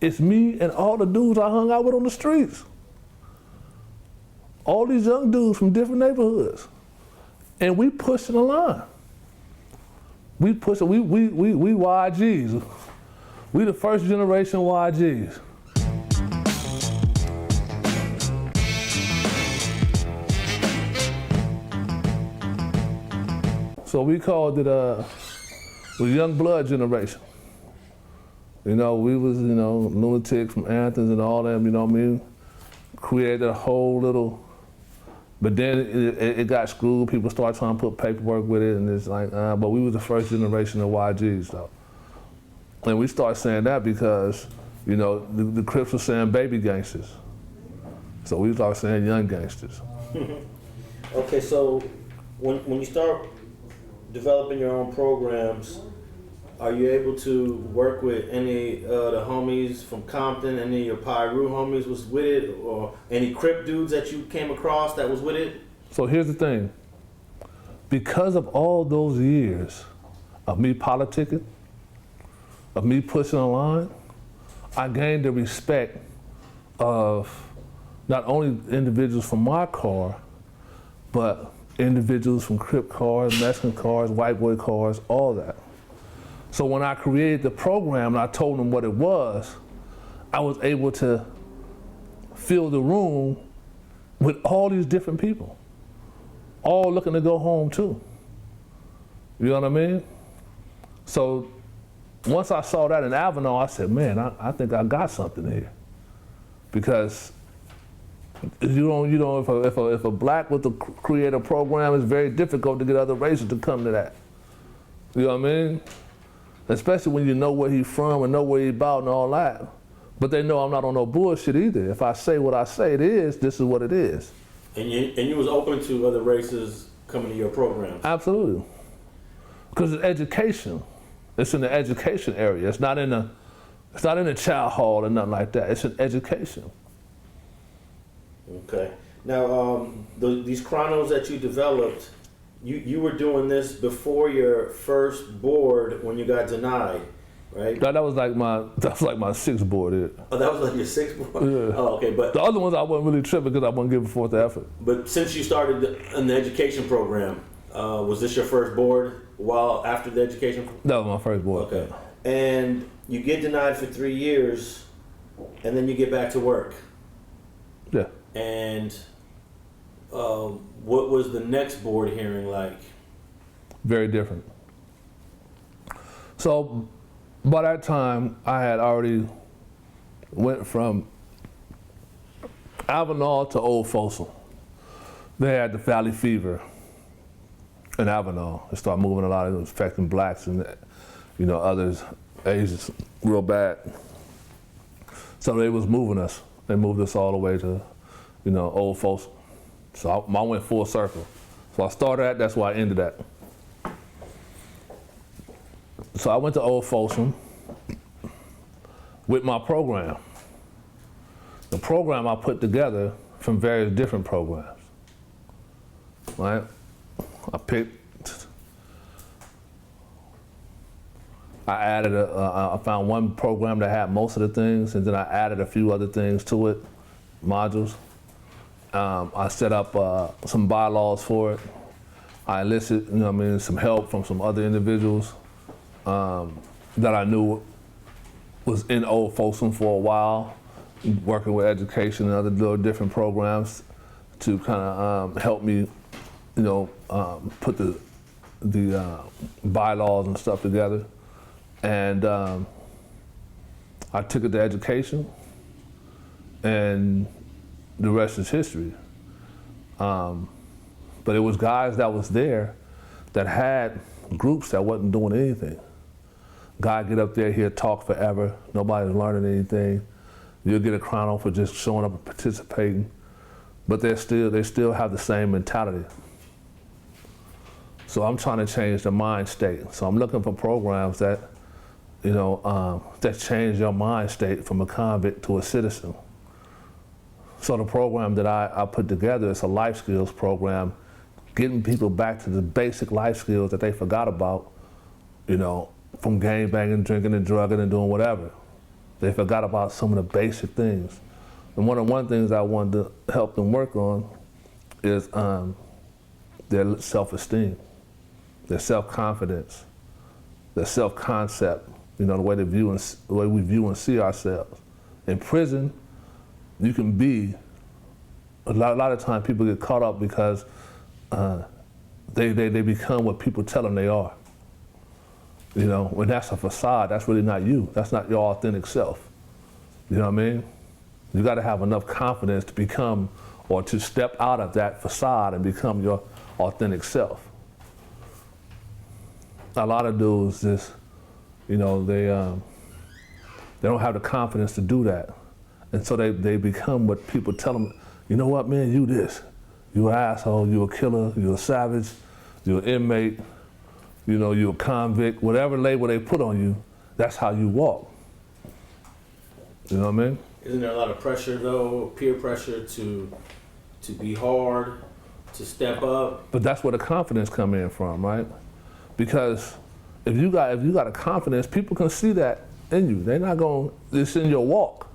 it's me and all the dudes I hung out with on the streets. All these young dudes from different neighborhoods. And we pushing the line. We pushing, we YGs. We the first generation YGs. So we called it the young blood generation. You know, we was, you know, lunatics from Athens and all them, you know what I mean? Created a whole little, but then it got screwed. People started trying to put paperwork with it, and it's like, but we was the first generation of YGs, though. And we started saying that because, you know, the Crips were saying baby gangsters. So we started saying young gangsters. Okay, so when you start developing your own programs, are you able to work with any of the homies from Compton, any of your Piru homies was with it, or any Crip dudes that you came across that was with it? So here's the thing. Because of all those years of me politicking, of me pushing a line, I gained the respect of not only individuals from my car, but individuals from Crip cars, Mexican cars, white boy cars, all that. So when I created the program and I told them what it was, I was able to fill the room with all these different people, all looking to go home too. You know what I mean? So once I saw that in Avenal, I said, man, I think I got something here. Because if a black with to create a program, it's very difficult to get other races to come to that. You know what I mean? Especially when you know where he's from and know where he's about and all that. But they know I'm not on no bullshit either. If I say what I say it is, this is what it is. And you was open to other races coming to your program? Absolutely. Because it's education. It's in the education area. It's not in the child hall or nothing like that. It's in education. Okay. Now, these chronos that you developed, you were doing this before your first board when you got denied, right? That was like my sixth board. Yeah. Oh, that was like your sixth board? Yeah. Oh, okay. But the other ones I wasn't really tripping because I wasn't giving forth the effort. But since you started in the education program, was this your first board while after the education? That was my first board. Okay. And you get denied for 3 years, and then you get back to work. Yeah. And what was the next board hearing like? Very different. So by that time, I had already went from Avenal to Old Folsom. They had the Valley Fever in Avenal. It started moving a lot of it was affecting blacks and, you know, others, Asians, real bad. So they was moving us. They moved us all the way to, you know, Old Folsom. So I went full circle. So I started at, that's why I ended at. So I went to Old Folsom with my program. The program I put together from various different programs, right? I found one program that had most of the things, and then I added a few other things to it, modules. I set up some bylaws for it. I enlisted, you know what I mean, some help from some other individuals that I knew was in Old Folsom for a while, working with education and other little different programs to kind of help me, you know, put the bylaws and stuff together. And I took it to education, and the rest is history. But it was guys that was there that had groups that wasn't doing anything. Guy get up there, he'll talk forever, nobody's learning anything. You'll get a chrono for just showing up and participating, but they still have the same mentality. So I'm trying to change the mind state. So I'm looking for programs that, you know, that change your mind state from a convict to a citizen. So the program that I put together is a life skills program, getting people back to the basic life skills that they forgot about, you know, from gang banging, drinking and drugging and doing whatever. They forgot about some of the basic things. And one of the things I wanted to help them work on is their self-esteem, their self-confidence, their self-concept, you know, the way we view and see ourselves. In prison, you can be, a lot of times people get caught up because they become what people tell them they are. You know, when that's a facade, that's really not you. That's not your authentic self. You know what I mean? You gotta have enough confidence to become, or to step out of that facade and become your authentic self. A lot of dudes just, you know, they don't have the confidence to do that. And so they become what people tell them, you know what, man, you this. You an asshole, you a killer, you a savage, you an inmate, you know, you a convict, whatever label they put on you, that's how you walk. You know what I mean? Isn't there a lot of pressure though, peer pressure to be hard, to step up? But that's where the confidence come in from, right? Because if you got a confidence, people can see that in you. They're not going, it's in your walk,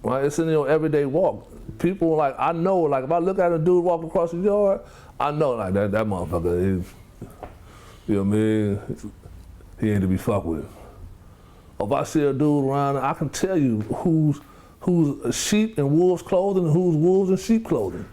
right? It's in your everyday walk. People like, I know, like if I look at a dude walking across the yard, I know like that motherfucker, you know what I mean? He ain't to be fucked with. If I see a dude around, I can tell you who's sheep in wolves clothing and who's wolves in sheep clothing.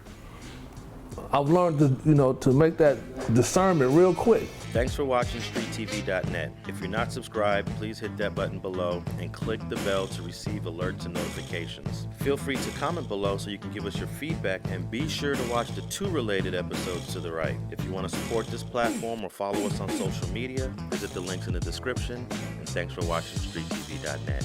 I've learned to, you know, to make that discernment real quick. Thanks for watching StreetTV.net. If you're not subscribed, please hit that button below and click the bell to receive alerts and notifications. Feel free to comment below so you can give us your feedback, and be sure to watch the 2 related episodes to the right. If you want to support this platform or follow us on social media, visit the links in the description. And thanks for watching StreetTV.net.